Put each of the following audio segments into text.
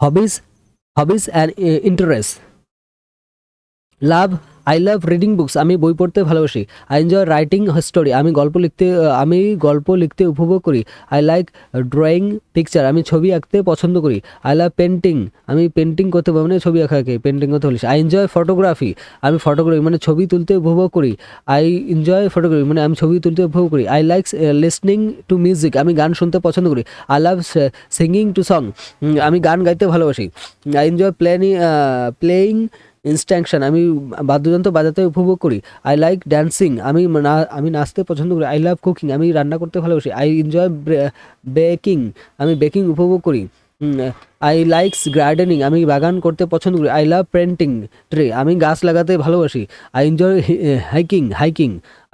Hobbies hobbies and interest. I love reading books, আমি বই পড়তে ভালোবাসি। আই এনজয় রাইটিং স্টোরি, আমি গল্প লিখতে উপভোগ করি। আই লাইক ড্রয়িং পিকচার, আমি ছবি আঁকতে পছন্দ করি। আই লাভ পেন্টিং, আমি পেন্টিং করতে মানে ছবি আঁকাকে পেন্টিং করতে বলিস। আই এনজয় ফটোগ্রাফি, আমি ফটোগ্রাফি মানে ছবি তুলতে উপভোগ করি। আই এনজয় ফটোগ্রাফি মানে আমি ছবি তুলতে উপভোগ করি। I like listening to music, আমি গান শুনতে পছন্দ করি। I love singing two song, আমি গান গাইতে ভালোবাসি। আই এনজয় প্লেয়িং ইনস্ট্যাকশন, আমি বাদ্যযন্ত্র বাজাতে উপভোগ করি। আই লাইক ড্যান্সিং, আমি নাচতে পছন্দ করি। আই লাভ কুকিং, আমি রান্না করতে ভালোবাসি। আই এনজয় বেকিং, আমি বেকিং উপভোগ করি। আই লাইকস গার্ডেনিং, আমি বাগান করতে পছন্দ করি। আই লাভ পেন্টিং ট্রি, আমি গাছ লাগাতে ভালোবাসি। আই এনজয় হাইকিং,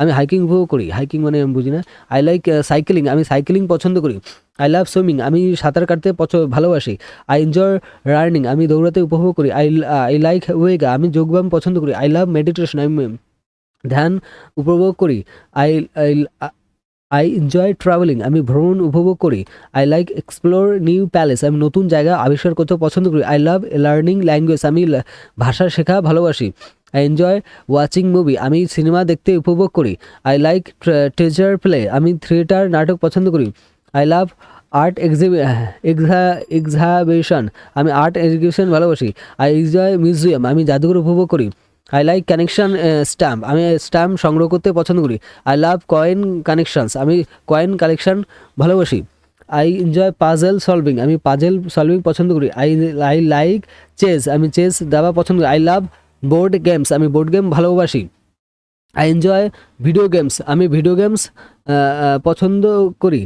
আমি হাইকিং উপভোগ করি। হাইকিং মানে আমি বুঝি না। আই লাইক সাইকেলিং, আমি সাইকেলিং পছন্দ করি। আই লাভ সুইমিং, আমি সাঁতার কাটতে ভালোবাসি। আই এনজয় রানিং, আমি দৌড়াতে উপভোগ করি। আই লাইক ওয়েগা, আমি যোগব্যায়াম পছন্দ করি। আই লাভ মেডিটেশন, আমি ধ্যান উপভোগ করি। I I I enjoy travelling, আমি ভ্রমণ উপভোগ করি। I like explore new palace, আমি নতুন জায়গা আবিষ্কার করতে পছন্দ করি। আই লাভ লার্নিং ল্যাঙ্গুয়েজ, আমি ভাষা শেখা ভালোবাসি। আই এনজয় ওয়াচিং মুভি, আমি সিনেমা দেখতে উপভোগ করি। আই লাইক থিয়েটার প্লে, আমি থিয়েটার নাটক পছন্দ করি। আই লাভ আর্ট এক্সাবিশন, আমি আর্ট এক্সিবিশন ভালোবাসি। আই এনজয় মিউজিয়াম, আমি জাদুঘর উপভোগ করি। আই লাইক কানেকশন স্ট্যাম্প, আমি স্ট্যাম্প সংগ্রহ করতে পছন্দ করি। আই লাভ কয়েন কানেকশনস, আমি কয়েন কালেকশন ভালোবাসি। আই এনজয় পাজেল সলভিং, আমি পাজেল সলভিং পছন্দ করি। আই লাইক চেস, আমি চেস দাবা পছন্দ করি। আই লাভ বোর্ড গেমস, আমি বোর্ড গেম ভালোবাসি। আই এনজয় ভিডিও গেমস, আমি ভিডিও গেমস পছন্দ করি।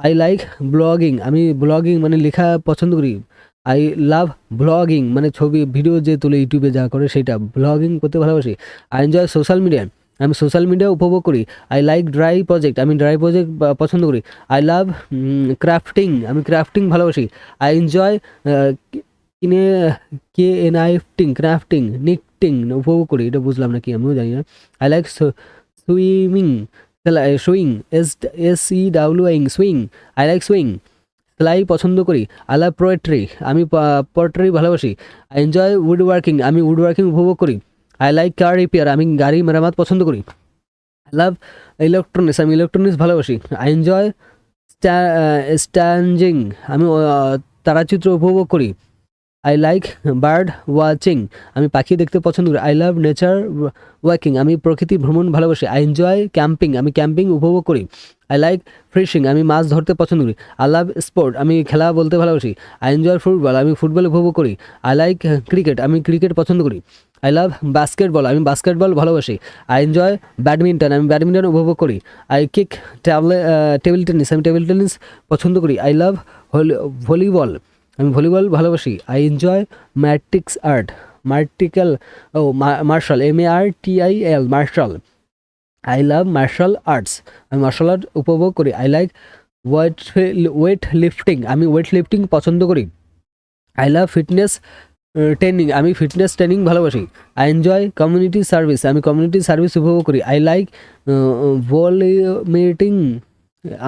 আই লাইক ব্লগিং, আমি ব্লগিং মানে লেখা পছন্দ করি। আই লাভ ব্লগিং মানে ছবি ভিডিও যে তুলে ইউটিউবে যা করে সেটা ব্লগিং করতে ভালোবাসি। আই এনজয় সোশ্যাল মিডিয়া, আমি সোশ্যাল মিডিয়া উপভোগ করি। আই লাইক ড্রাই প্রজেক্ট, আমি ড্রাই প্রজেক্ট পছন্দ করি। আই লাভ ক্রাফটিং, আমি ক্রাফটিং ভালোবাসি। আই এনজয় কিনে ক্রাফটিং নিকটিং উপভোগ করি। এটা বুঝলাম না কি, আমিও জানি না। I like swimming, swing swing, I like swing, সেলাই পছন্দ করি। আই লাভ পোয়েট্রি, আমি পোয়েট্রি ভালোবাসি। আই এনজয় উড ওয়ার্কিং, আমি উড ওয়ার্কিং উপভোগ করি। আই লাইক কার রিপেয়ার, আমি গাড়ি মেরামত পছন্দ করি। আই লাভ ইলেকট্রনিক্স, আমি ইলেকট্রনিক্স ভালোবাসি। আই এনজয় স্ট্যান্ডিং, আমি তারাচিত্র উপভোগ করি। আই লাইক বার্ড ওয়াচিং, আমি পাখি দেখতে পছন্দ করি। আই লাভ নেচার ওয়াকিং, আমি প্রকৃতি ভ্রমণ ভালোবাসি। আই এনজয় ক্যাম্পিং, আমি ক্যাম্পিং উপভোগ করি। আই লাইক ফিশিং, আমি মাছ ধরতে পছন্দ করি। আই লাভ স্পোর্ট, আমি খেলা বলতে ভালোবাসি। আই এনজয় ফুটবল, আমি ফুটবল উপভোগ করি। আই লাইক ক্রিকেট, আমি ক্রিকেট পছন্দ করি। আই লাভ বাস্কেটবল, আমি বাস্কেটবল ভালোবাসি। আই এনজয় ব্যাডমিন্টন, আমি ব্যাডমিন্টন উপভোগ করি। আই কিক টেবিল টেনিস, আমি টেবিল টেনিস পছন্দ করি। আই লাভ ভলিবল, আমি ভলিবল ভালোবাসি। I enjoy martial MARTIAL martial, I love martial arts, আমি মার্শাল আর্ট উপভোগ করি। আই লাইক ওয়েট লিফটিং, আমি ওয়েট লিফটিং পছন্দ করি। আই লাভ ফিটনেস ট্রেনিং, আমি ফিটনেস ট্রেনিং ভালোবাসি। আই এনজয় কমিউনিটি সার্ভিস, আমি কমিউনিটি সার্ভিস উপভোগ করি। আই লাইক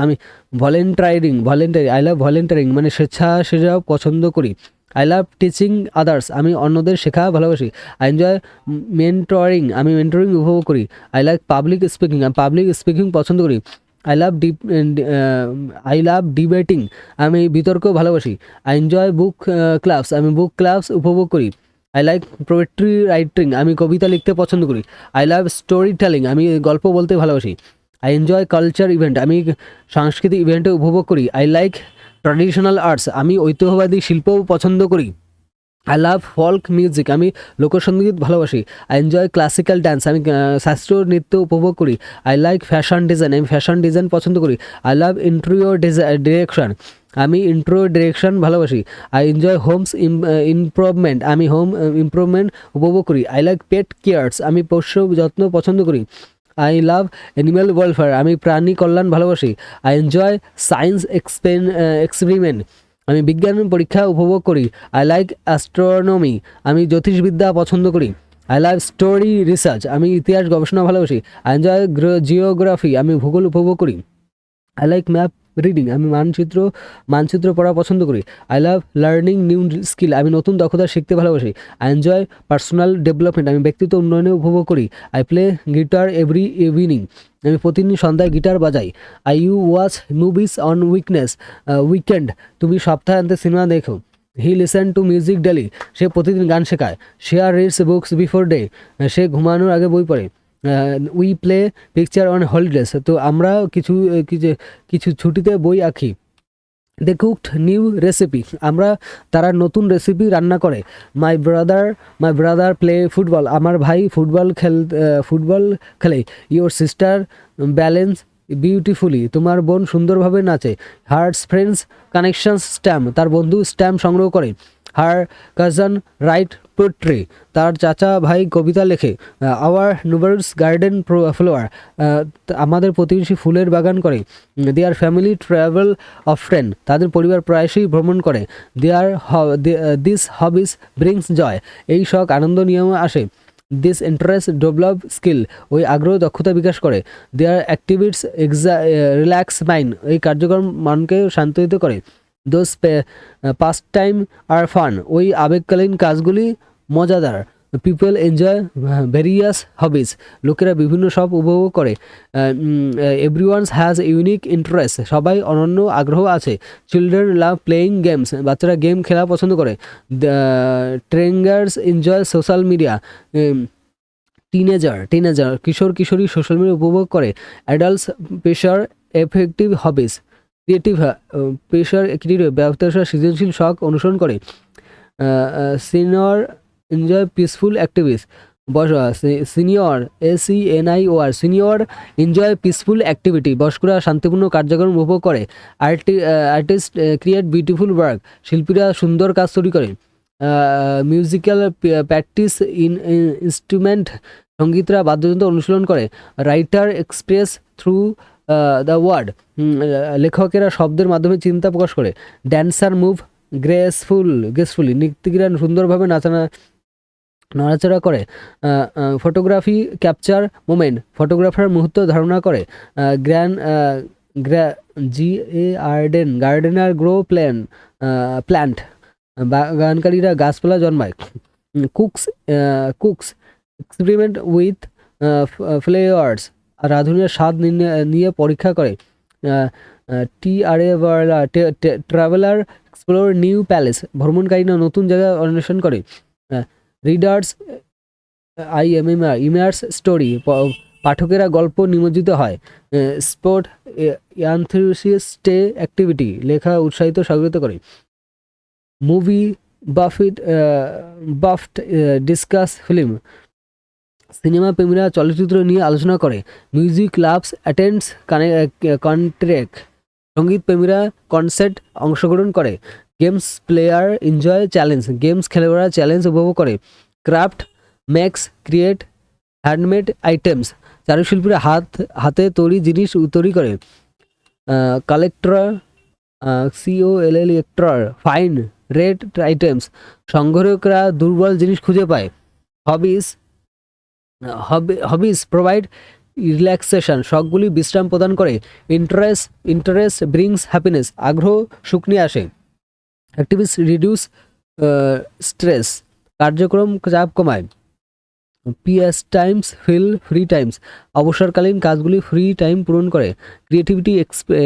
আমি ভলেন্টারি, আই লাভ ভলেন্টারিং মানে স্বেচ্ছাসেবা পছন্দ করি। আই লাভ টিচিং আদার্স, আমি অন্যদের শেখা ভালোবাসি। আই এনজয় মেন্টরিং, আমি মেন্টরিং উপভোগ করি। আই লাইক পাবলিক স্পিকিং, আমি পাবলিক স্পিকিং পছন্দ করি। আই লাভ ডিবেটিং, আমি বিতর্ক ভালোবাসি। আই এনজয় বুক ক্লাবস, আমি বুক ক্লাবস উপভোগ করি। আই লাইক পোয়েট্রি রাইটিং, আমি কবিতা লিখতে পছন্দ করি। আই লাভ স্টোরি টেলিং, আমি গল্প বলতে ভালোবাসি। আই এনজয় কালচার ইভেন্ট, আমি সাংস্কৃতিক ইভেন্টে উপভোগ করি। আই লাইক ট্র্যাডিশনাল আর্টস, আমি ঐতিহ্যবাদী শিল্পও পছন্দ করি। আই লাভ ফোক মিউজিক, আমি লোকসঙ্গীত ভালোবাসি। আই এনজয় ক্লাসিক্যাল ডান্স, আমি শাস্ত্রীয় নৃত্য উপভোগ করি। আই লাইক ফ্যাশন ডিজাইন, আমি ফ্যাশন ডিজাইন পছন্দ করি। আই লাভ ইন্টেরিয়র ডিরেকশন, আমি ইন্টেরিয়র ডিরেকশন ভালোবাসি। আই এনজয় হোমস ইমপ্রুভমেন্ট, আমি হোম ইমপ্রুভমেন্ট উপভোগ করি। আই লাইক পেট কেয়ার্স, আমি পশু যত্ন পছন্দ করি। আই লাভ অ্যানিম্যাল ওয়েলফেয়ার, আমি প্রাণী কল্যাণ ভালোবাসি। আই এনজয় সায়েন্স এক্সপেরিমেন্ট, আমি বিজ্ঞান পরীক্ষা উপভোগ করি। আই লাইক অ্যাস্ট্রোনমি, আমি জ্যোতিষবিদ্যা পছন্দ করি। আই লাভ স্টোরি রিসার্চ, আমি ইতিহাস গবেষণা ভালোবাসি। আই এনজয় জিওগ্রাফি, আমি ভূগোল উপভোগ করি। আই লাইক রিডিং, আমি মানচিত্র পড়া পছন্দ করি। I love learning new skill, আমি নতুন দক্ষতা শিখতে ভালোবাসি। আই এনজয় পার্সোনাল ডেভেলপমেন্ট, আমি ব্যক্তিত্ব উন্নয়নে উপভোগ করি। I play guitar every evening, আমি প্রতিদিন সন্ধ্যায় গিটার বাজাই। I you watch movies on weekend, তুমি সপ্তাহান্তে সিনেমা দেখো। He listen to music daily, সে প্রতিদিন গান শেখায়। She reads books before day, সে ঘুমানোর আগে বই পড়ে। We play picture on holidays, তো আমরা কিছু ছুটিতে বই আঁকি। দে কুকড নিউ রেসিপি, তারা নতুন রেসিপি রান্না করে। মাই ব্রাদার প্লে ফুটবল, আমার ভাই ফুটবল খেলে। ইয়োর সিস্টার ব্যালেন্স বিউটিফুলি, তোমার বোন সুন্দরভাবে নাচে। হার্টস ফ্রেন্ডস কানেকশনস স্ট্যাম্প, তার বন্ধু স্ট্যাম্প সংগ্রহ করে। হার কাজন রাইট পোয়েট্রি, তার চাচা ভাই কবিতা লেখে। আওয়ার নুবার্স গার্ডেন ফ্লোয়ার, আমাদের প্রতিবেশী ফুলের বাগান করে। দেয়ার ফ্যামিলি ট্রাভেল অফ ফ্রেন্ড, তাদের পরিবার প্রায়শই ভ্রমণ করে। দিস হবিস ব্রিংস জয়, এই শখ আনন্দ নিয়ে আসে। দিস ইন্টারেস্ট ডেভেলপ স্কিল, ওই আগ্রহ দক্ষতা বিকাশ করে। দেয়ার অ্যাক্টিভিটিস রিল্যাক্স মাইন্ড, এই কার্যক্রম মনকে শান্তরিত করে। Those pastime are fun, ওই আবেগকালীন কাজগুলি মজাদার। পিপল এনজয় ভেরিয়াস হবিস, লোকেরা বিভিন্ন সব উপভোগ করে। এভরিওয়ানস হ্যাজ ইউনিক ইন্টারেস্ট, সবাই অনন্য আগ্রহ আছে। চিলড্রেন লাভ প্লেয়িং গেমস, বাচ্চারা গেম খেলা পছন্দ করে। ট্রেঙ্গার্স এনজয় সোশ্যাল মিডিয়া, টিনেজার কিশোরী সোশ্যাল মিডিয়া উপভোগ করে। অ্যাডাল্টস প্রেশার এফেক্টিভ হবিস, ক্রিয়েটিভ প্রেশার ব্যবসা সৃজনশীল শখ অনুসরণ করে। Senior enjoy peaceful activities, senior SENIOR senior enjoy peaceful activity, বয়স্করা শান্তিপূর্ণ কার্যক্রম উপভোগ করে। আর্টিস্ট ক্রিয়েট বিউটিফুল ওয়ার্ক, শিল্পীরা সুন্দর কাজ তৈরি করে। মিউজিক্যাল প্র্যাকটিস ইনস্ট্রুমেন্ট, সঙ্গীতরা বাদ্যযন্ত্র অনুশীলন করে। Writer express through the word, লেখকেরা শব্দের মাধ্যমে চিন্তা প্রকাশ করে। ড্যান্সার মুভ গ্রেসফুলি, নৃত্যিকরা সুন্দরভাবে নড়াচড়া করে। ফটোগ্রাফি ক্যাপচার মোমেন্ট, ফটোগ্রাফার মুহূর্ত ধারণা করে। গার্ডেনার গ্রো প্ল্যান্ট, বাগানকারীরা গাছপালা জন্মায়। কুকস এক্সপেরিমেন্ট উইথ ফ্লেভার্স, রাঁধুনির স্বাদ নিয়ে পরীক্ষা করে। ট্রাভেলার এক্সপ্লোর নিউ প্যালেস, ভ্রমণকারীরা নতুন জায়গা অন্বেষণ করে। রিডার্স ইমার্স স্টোরি, পাঠকেরা গল্প নিমজ্জিত হয়। স্পোর্ট এনথুসিয়াস্টে অ্যাক্টিভিটি, লেখা উৎসাহিত স্বাগত করে। মুভি বাফট ডিসকাস ফিল্ম, সিনেমা প্রেমীরা চলচ্চিত্র নিয়ে আলোচনা করে। মিউজিক লাভস অ্যাটেন্ডস কন্ট্রেক্ট, সঙ্গীত প্রেমীরা কনসার্ট অংশগ্রহণ করে। Games player enjoy challenge, games খেলোয়াড়রা চ্যালেঞ্জ উপভোগ করে। Craft makes create handmade items, চারুশিল্পীরা হাতে তৈরি জিনিস তৈরি করে। Collector COLLECTOR find rare items, সংগ্রাহকরা দুর্বল জিনিস খুঁজে পায়। হবিস প্রোভাইড রিল্যাক্সেশন, শখগুলি বিশ্রাম প্রদান করে। ইন্টারেস্ট ব্রিংস হ্যাপিনেস, আগ্রহ সুখ নিয়ে আসে। অ্যাক্টিভিটিস রিডিউস স্ট্রেস, কার্যক্রম চাপ কমায়। PS times fill free times, অবসরকালীন কাজগুলি ফ্রি টাইম পূরণ করে। ক্রিয়েটিভিটি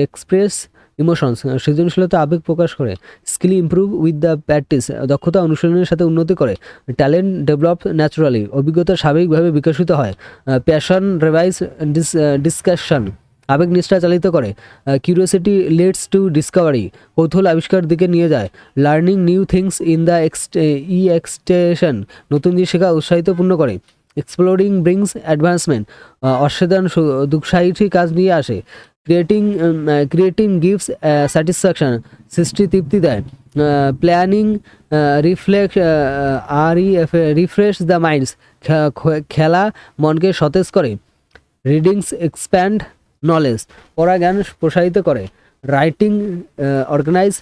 এক্সপ্রেস ইমোশনস, সৃজনশীলতা আবেগ প্রকাশ করে। Skill improve with the practice, দক্ষতা অনুশীলনের সাথে উন্নতি করে। ট্যালেন্ট ডেভেলপ ন্যাচারালি, অভিজ্ঞতা স্বাভাবিকভাবে বিকশিত হয়। প্যাশন রিভাইস ডিসকাশন, আবেগ নিষ্ঠা চালিত করে। কিউরিওসিটি লিডস টু ডিসকভারি, কৌতূহল আবিষ্কার দিকে নিয়ে যায়। Learning new things in the extension, নতুন জিনিস শেখা উৎসাহিতপূর্ণ করে। এক্সপ্লোরিং ব্রিংস অ্যাডভান্সমেন্ট, অসাধারণ দুঃসাহসী কাজ নিয়ে আসে। ক্রিয়েটিং গিভস স্যাটিসফ্যাকশন, সৃষ্টি তৃপ্তি দেয়। প্ল্যানিং রিফ্রেশ দ্য মাইন্ডস, খেলা মনকে সতেজ করে। রিডিংস এক্সপ্যান্ড নলেজ, পড়া জ্ঞান প্রসারিত করে। রাইটিং অর্গানাইজ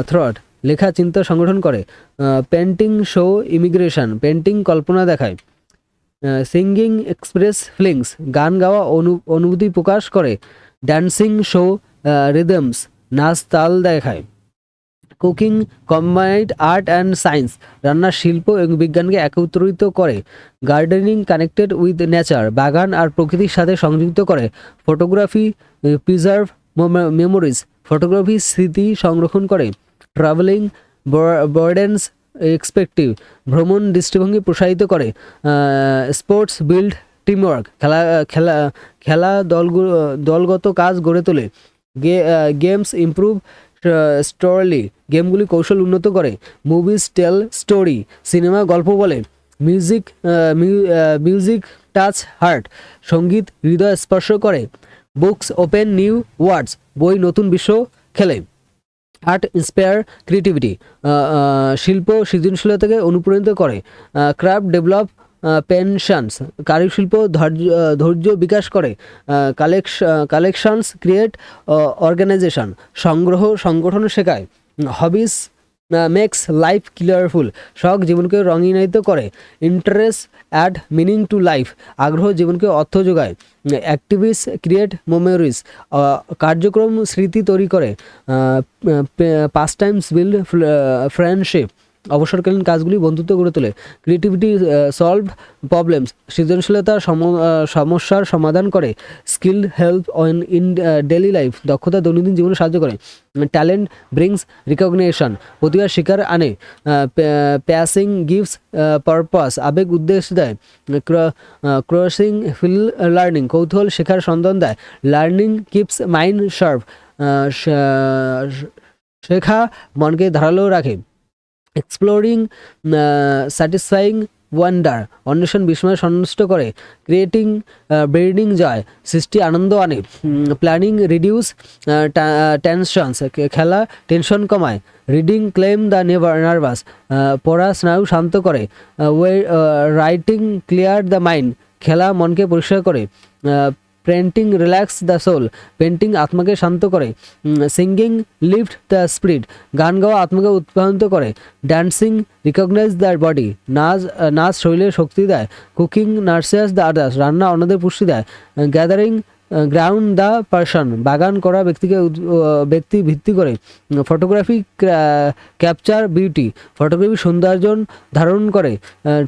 থ্রট, লেখা চিন্তা সংগঠন করে। পেন্টিং শো ইমিগ্রেশন, পেন্টিং কল্পনা দেখায়। সিঙ্গিং এক্সপ্রেস ফিলিংস, গান গাওয়া অনুভূতি প্রকাশ করে। ড্যান্সিং শো রিদমস, নাচ তাল দেখায়। Cooking combined art and science, রান্নার শিল্প এবং বিজ্ঞানকে একত্রিত করে। গার্ডেনিং কানেক্টেড উইথ নেচার, বাগান আর প্রকৃতির সাথে সংযুক্ত করে। ফটোগ্রাফি প্রিজার্ভ মেমোরিজ, ফটোগ্রাফি স্মৃতি সংরক্ষণ করে। ট্রাভেলিং বার্ডেন্স এক্সপেক্টিভ, ভ্রমণ দৃষ্টিভঙ্গি প্রসারিত করে। স্পোর্টস বিল্ড টিমওয়ার্ক, খেলা খেলা খেলা দলগত কাজ গড়ে তোলে। গেমস ইমপ্রুভ স্টোরি, গেমগুলি কৌশল উন্নত করে। মুভিজ টেল স্টোরি, সিনেমা গল্প বলে। মিউজিক টাচ হার্ট, সঙ্গীত হৃদয় স্পর্শ করে। বুকস ওপেন নিউ ওয়ার্ডস, বই নতুন বিশ্ব খেলে। আর্ট ইন্সপায়ার ক্রিয়েটিভিটি, শিল্প সৃজনশীলতাকে অনুপ্রাণিত করে। ক্রাফট ডেভেলপ পেনশনস, কারুশিল্প ধৈর্য বিকাশ করে। কালেকশনস ক্রিয়েট অর্গানাইজেশন, সংগঠন শেখায়। হবিস মেক্স লাইফ কালারফুল, শখ জীবনকে রঙিনায়িত করে। Interest add meaning to life, আগ্রহ জীবনকে অর্থ যোগায়। অ্যাক্টিভিস ক্রিয়েট মেমোরিজ, কার্যক্রম স্মৃতি তৈরি করে। পাস টাইমস বিল্ড ফ্রেন্ডশিপ, অবসরকালীন কাজগুলি বন্ধুত্ব গড়ে তোলে। ক্রিয়েটিভিটি সলভ প্রবলেমস, সৃজনশীলতা সমস্যার সমাধান করে। Skill help in daily life, দক্ষতা দৈনন্দিন জীবনে সাহায্য করে। ট্যালেন্ট ব্রিংস রিকগনিশন, প্রতিভার শিকার আনে। প্যাসিং গিভস পারপাস, আবেগ উদ্দেশ্য দেয়। ক্রসিং ফিল লার্নিং, কৌতূহল শেখার সন্ধান দেয়। লার্নিং কিপস মাইন্ড শার্প, শেখা মনকে ধারালো রাখে। এক্সপ্লোরিং স্যাটিসফাইং ওয়ান্ডার, অন্বেষণ বিস্ময় সন্তুষ্ট করে। ক্রিয়েটিং ব্রিডিং জয়, সৃষ্টি আনন্দ আনে। প্ল্যানিং রিডিউস টেনশনস, খেলা টেনশন কমায়। রিডিং ক্লেম দ্য নার্ভাস, পড়া স্নায়ু শান্ত করে। রাইটিং ক্লিয়ার দ্য মাইন্ড, খেলা মনকে পরিষ্কার করে। Painting relax the soul, painting আত্মাকে শান্ত করে। সিঙ্গিং লিফট দ্য স্পিরিট, গান গাওয়া আত্মাকে উৎপাদিত করে। ড্যান্সিং রিকগনাইজ দ্য বডি, নাচ শরীরে শক্তি দেয়। কুকিং নার্সিয়াস দ্য আদার্স, রান্না অন্যদের পুষ্টি দেয়। গ্যাদারিং গ্রাউন্ড দ্য পার্সন, বাগান করা ব্যক্তি ভিত্তি করে। ফটোগ্রাফি ক্যাপচার বিউটি, ফটোগ্রাফি সৌন্দর্য ধারণ করে।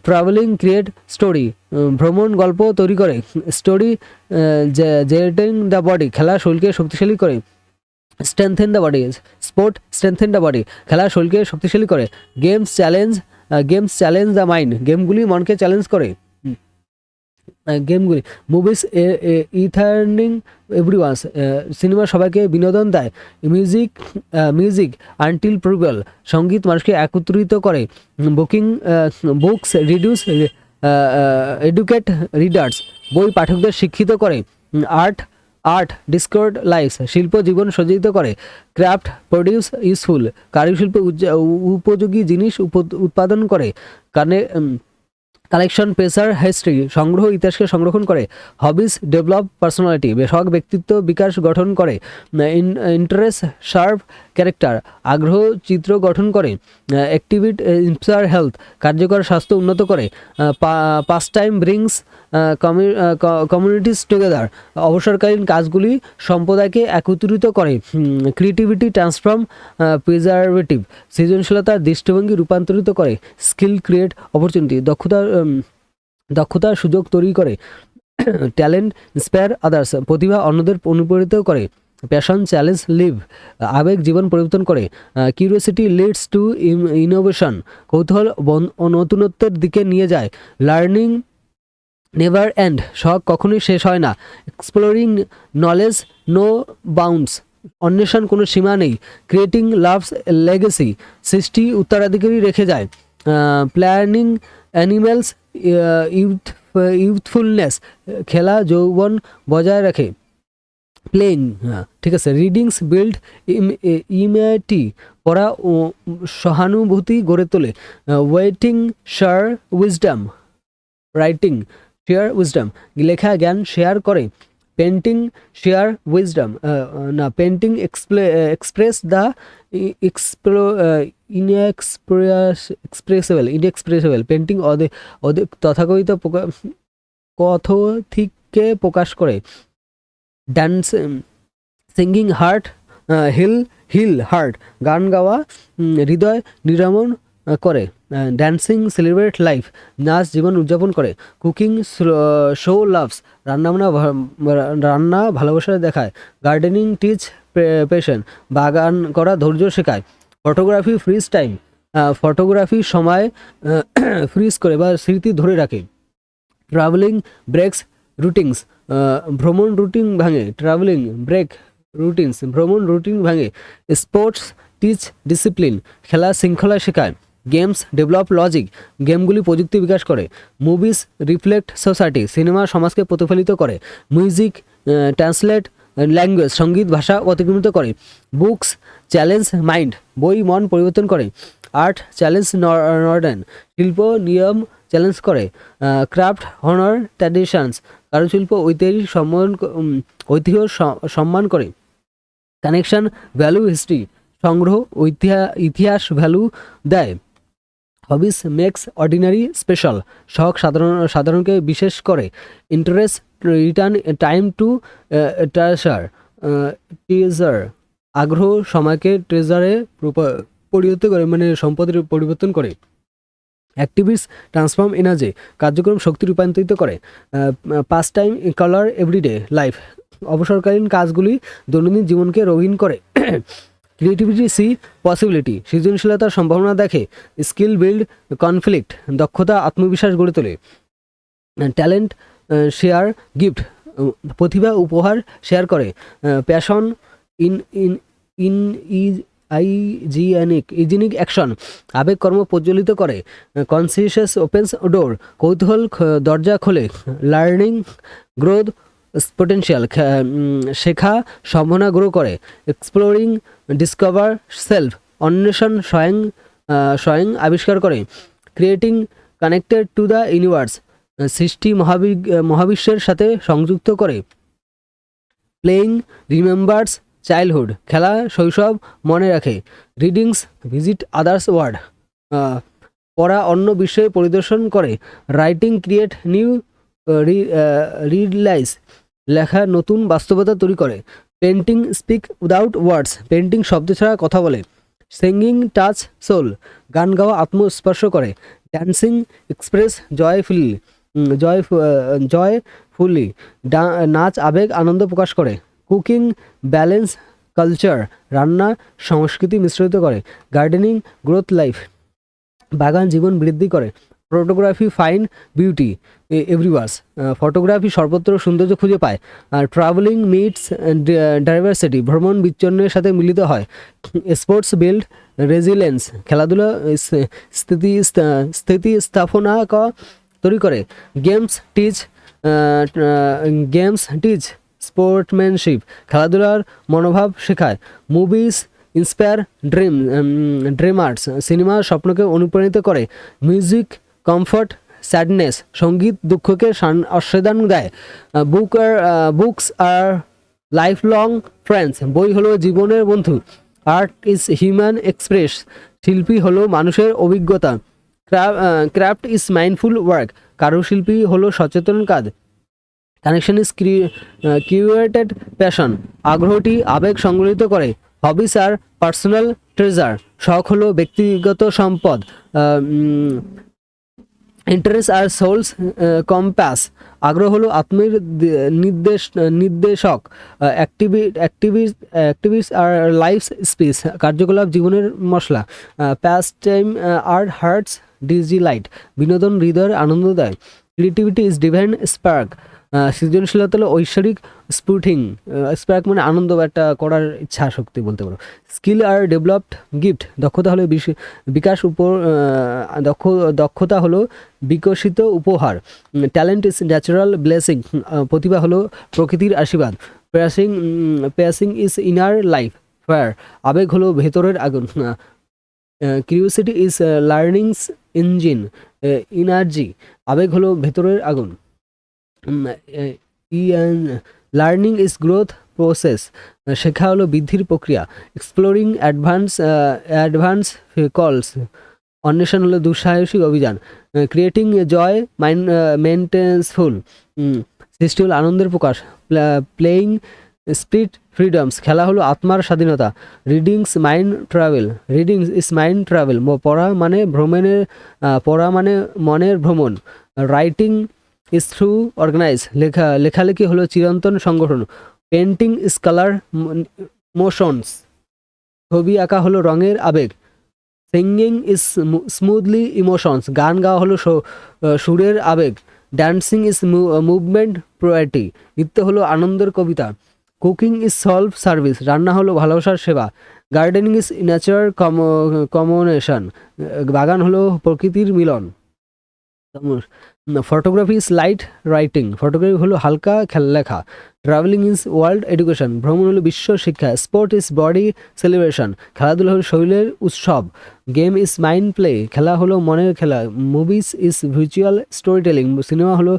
ট্রাভেলিং ক্রিয়েট স্টোরি, ভ্রমণ গল্প তৈরি করে। স্টোরি জেরেটিং দ্য বডি, খেলা শরীরকে শক্তিশালী করে। Strengthen the body, sport strengthen the body, খেলা শরীরকে শক্তিশালী করে। গেমস চ্যালেঞ্জ দ্য মাইন্ড, গেমগুলি মনকে চ্যালেঞ্জ করে। গেমগুলি মুভিস ইথার্নিং এভরিওয়ান্স, সিনেমা সবাইকে বিনোদন দেয়। মিউজিক আনটিল প্রুভেল, সঙ্গীত মানুষকে একত্রিত করে। বুকস রিডিউস এডুকেট রিডার্স, বই পাঠকদের শিক্ষিত করে। আর্ট ডিসকর্ড লাইফ, শিল্প জীবন সজ্জিত করে। ক্রাফট প্রডিউস ইউজফুল, কারুশিল্প উপযোগী জিনিস উৎপাদন করে। কালেকশন প্রেসার হিস্ট্রি, সংগ্রহ ইতিহাসকে সংরক্ষণ করে। হবিস ডেভেলপ পার্সোনালিটি, বেশক ব্যক্তিত্ব বিকাশ গঠন করে। ইন্টারেস্ট শার্প ক্যারেক্টার, আগ্রহ চিত্র গঠন করে। অ্যাক্টিভিট ইন্সপায়ার হেলথ, কার্যকর স্বাস্থ্য উন্নত করে। Pastime brings communities together, অবসরকালীন কাজগুলি সম্প্রদায়কে একত্রিত করে। ক্রিয়েটিভিটি ট্রান্সফর্ম প্রিজার্ভেটিভ, সৃজনশীলতার দৃষ্টিভঙ্গি রূপান্তরিত করে। স্কিল ক্রিয়েট অপরচুনিটি, দক্ষতার সুযোগ তৈরি করে। ট্যালেন্ট ইন্সপায়ার আদার্স, প্রতিভা অন্যদের অনুপ্রাণিত করে। প্যাশন চ্যালেঞ্জ লিভ, আবেগ জীবন পরিবর্তন করে। কিউরিওসিটি লিডস টু ইনোভেশন, কৌতূহল নতুনত্বের দিকে নিয়ে যায়। লার্নিং নেভার এন্ড, শখ কখনোই শেষ হয় না। এক্সপ্লোরিং নলেজ নো বাউন্ডস, অন্বেষণ কোনো সীমা নেই। ক্রিয়েটিং লাভস লেগেসি, সৃষ্টি উত্তরাধিকারী রেখে যায়। প্ল্যানিং অ্যানিমেলস ইউথফুলনেস, খেলা যৌবন বজায় রাখে। প্লেইং, ঠিক আছে। রিডিংস বিল্ড ইমিউনিটি, পড়া ও সহানুভূতি গড়ে তোলে। Writing share wisdom, writing share wisdom, লেখা জ্ঞান শেয়ার করে। Painting share wisdom, painting express the inexpressible, painting তথাকথিত কথিককে প্রকাশ করে। Singing heart heal heal heart, গান গাওয়া হৃদয় নিরামন করে। ড্যান্সিং সেলিব্রেট লাইফ, নাচ জীবন উদযাপন করে। কুকিং শো লাভস, রান্না ভালোবাসা দেখায়। গার্ডেনিং টিচ পেশেন্ট, বাগান করা ধৈর্য শেখায়। ফটোগ্রাফি ফ্রিজ টাইম, ফটোগ্রাফি সময় ফ্রিজ করে বা স্মৃতি ধরে রাখে। ট্রাভেলিং ব্রেকস রুটিনস, ভ্রমণ রুটিন ভাঙে। ট্রাভেলিং ব্রেক রুটিনস, ভ্রমণ রুটিন ভাঙে। স্পোর্টস টিচ ডিসিপ্লিন, খেলা শৃঙ্খলা শেখায়। গেমস ডেভেলপ লজিক, গেমগুলি প্রযুক্তি বিকাশ করে। মুভিজ রিফ্লেক্ট সোসাইটি, সিনেমা সমাজকে প্রতিফলিত করে। মিউজিক ট্রান্সলেট ল্যাঙ্গুয়েজ, সঙ্গীত ভাষা অতিক্রমিত করে। বুকস চ্যালেঞ্জ মাইন্ড, বই মন পরিবর্তন করে। আর্ট চ্যালেঞ্জ নর্ডার্ন, শিল্প নিয়ম চ্যালেঞ্জ করে। ক্রাফট হনার ট্র্যাডিশনস, কারুশিল্প ঐতিহ্য সম্মান করে। কানেকশন ভ্যালু হিস্ট্রি, সংগ্রহ ইতিহাস ভ্যালু দেয়। হবিস মেক্স অর্ডিনারি স্পেশাল, শখ সাধারণকে বিশেষ করে। Interest return time to treasure, আগ্রহ সময়কে ট্রেজারে পরিণত করে, মানে সম্পদের পরিবর্তন করে। অ্যাক্টিভিটিস ট্রান্সফর্ম এনার্জি, কার্যক্রম শক্তি রূপান্তরিত করে। Pastime colour everyday life, অবসরকালীন কাজগুলি দৈনন্দিন জীবনকে রঙিন করে। ক্রিয়েটিভিটি সি পসিবিলিটি, সৃজনশীলতার সম্ভাবনা দেখে। স্কিল বিল্ড কনফ্লিক্ট, দক্ষতা আত্মবিশ্বাস গড়ে তোলে। ট্যালেন্ট শেয়ার গিফট, প্রতিভা উপহার শেয়ার করে। Passion in in in is ইজিনিক অ্যাকশন, আবেগ কর্ম প্রজ্বলিত করে। কনসিয়াস ওপেন্স ডোর, কৌতূহল দরজা খোলে। লার্নিং গ্রোথ পোটেনশিয়াল, শেখা সম্ভাবনা গ্রো করে। এক্সপ্লোরিং ডিসকভার সেলফ, অন্বেষণ স্বয়ং আবিষ্কার করে। Creating connected to the universe, সৃষ্টি মহাবিশ্বের সাথে সংযুক্ত করে। প্লেয়িং রিমেম্বার্স চাইল্ডহুড, খেলা শৈশব মনে রাখে। রিডিংস ভিজিট আদার্স ওয়ার্ল্ড, পড়া অন্য বিষয়ে পরিদর্শন করে। রাইটিং ক্রিয়েট নিউ রিডলাইজ, লেখা নতুন বাস্তবতা তৈরি করে। পেন্টিং স্পিক উইদাউট ওয়ার্ডস, পেন্টিং শব্দ ছাড়া কথা বলে। সিঙ্গিং টাচ সোল, গান গাওয়া আত্মস্পর্শ করে। ড্যান্সিং এক্সপ্রেস জয়ফুলি, নাচ আবেগ আনন্দ প্রকাশ করে। কুকিং ব্যালেন্স কালচার, রান্না সংস্কৃতি মিশ্রিত করে। গার্ডেনিং গ্রোথ লাইফ, বাগান জীবন বৃদ্ধি করে। ফটোগ্রাফি ফাইন বিউটি এভরিওয়ার্স, ফটোগ্রাফি সর্বত্র সৌন্দর্য খুঁজে পায়। ট্রাভেলিং মিটস ডাইভার্সিটি, ভ্রমণ বিচ্ছন্নের সাথে মিলিত হয়। স্পোর্টস বিল্ড রেজিলেন্স, খেলাধুলা স্থিতিস্থাপনা তৈরি করে। গেমস টিচ স্পোর্টম্যানশিপ, খেলাধুলার মনোভাব শেখায়। মুভিজ ইন্সপায়ার ড্রিমার্স, সিনেমা স্বপ্নকে অনুপ্রাণিত করে। মিউজিক কমফর্ট স্যাডনেস, সঙ্গীত দুঃখকে আস্বাদন দেয়। Books are life long friends, বই হলো জীবনের বন্ধু। আর্ট ইজ হিউম্যান এক্সপ্রেস, শিল্পী হলো মানুষের অভিজ্ঞতা। ক্রাফট ইজ মাইন্ডফুল ওয়ার্ক, কারুশিল্পী হলো সচেতন কাজ। কানেকশন ইজ কিউরেটেড প্যাশন, আগ্রহটি আবেগ সংগঠিত করে। হবিস আর পার্সোনাল ট্রেজার, শখ হলো ব্যক্তিগত সম্পদ। ইন্টারেস্ট আর সোলস কম্পাস, আগ্রহ হলো আত্মের নির্দেশক। অ্যাক্টিভিস্ট আর লাইফ স্পেস, কার্যকলাপ জীবনের মশলা। প্যাস টাইম আর হার্টস ডিজিলাইট, বিনোদন হৃদয়ের আনন্দ দেয়। ক্রিয়েটিভিটি ইজ ডিভাইন স্পার্ক, সৃজনশীলতা হলো ঐশ্বরিক স্পার্ক মানে আনন্দ বা একটা করার ইচ্ছা শক্তি বলতে পারো। স্কিল আর ডেভেলপড গিফট, দক্ষতা হলো দক্ষতা হলো বিকশিত উপহার। ট্যালেন্ট ইজ ন্যাচারাল ব্লেসিং, প্রতিভা হলো প্রকৃতির আশীর্বাদ। Passing is inner life fire, আবেগ হলো ভেতরের আগুন। Curiosity is learnings engine energy, আবেগ হলো ভেতরের আগুন। লার্নিং ইজ গ্রোথ প্রসেস, শেখা হলো বৃদ্ধির প্রক্রিয়া। এক্সপ্লোরিং অ্যাডভান্স কলস, অন্বেষণ হলো দুঃসাহসিক অভিযান। ক্রিয়েটিং জয় মেনটেন্সফুল, সৃষ্টি হলো আনন্দের প্রকাশ। প্লেয়িং স্পিরিট ফ্রিডমস, খেলা হলো আত্মার স্বাধীনতা। Readings mind travel, readings is mind travel, পড়া মানে মনের ভ্রমণ। রাইটিং ইজ থ্রু অর্গানাইজ, লেখালেখি হলো চিরন্তন সংগঠন। পেন্টিং ইজ কালার মোশনস, ছবি আঁকা হলো রঙের আবেগ। সিঙ্গিং ইজ স্মুথলি ইমোশনস, গান গাওয়া হলো সুরের আবেগ। ড্যান্সিং ইজ মুভমেন্ট প্রয়ারিটি, নৃত্য হলো আনন্দের কবিতা। কুকিং ইজ সলভ সার্ভিস, রান্না হলো ভালোবাসার সেবা। গার্ডেনিং ইজ ন্যাচারাল কমোনেশন, বাগান হলো প্রকৃতির মিলন। Photography is light writing, photography হলো হালকা লেখা। ট্রাভেলিং ইজ ওয়ার্ল্ড এডুকেশন, ভ্রমণ হলো বিশ্ব শিক্ষা। স্পোর্ট ইজ বডি সেলিব্রেশন, খেলাধুলা হলো শরীরের উৎসব। গেম ইজ মাইন্ড প্লে, খেলা হলো মনের খেলা। Movies is visual story telling, cinema হলো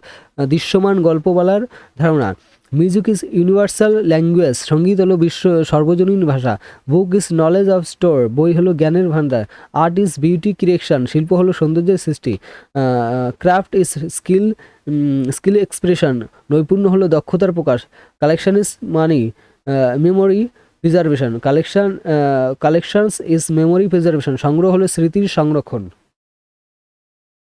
দৃশ্যমান গল্প বলার ধারণা। মিউজিক ইজ ইউনিভার্সাল ল্যাঙ্গুয়েজ, সঙ্গীত হলো বিশ্ব সর্বজনীন ভাষা। Book is knowledge of store, বই হলো জ্ঞানের ভান্ডার। আর্ট ইজ বিউটি ক্রিয়েশন, শিল্প হলো সৌন্দর্যের সৃষ্টি। ক্রাফট ইজ স্কিল এক্সপ্রেশন, নৈপুণ্য হলো দক্ষতার প্রকাশ। Collection is money memory preservation, collections is memory preservation, সংগ্রহ হলো স্মৃতির সংরক্ষণ।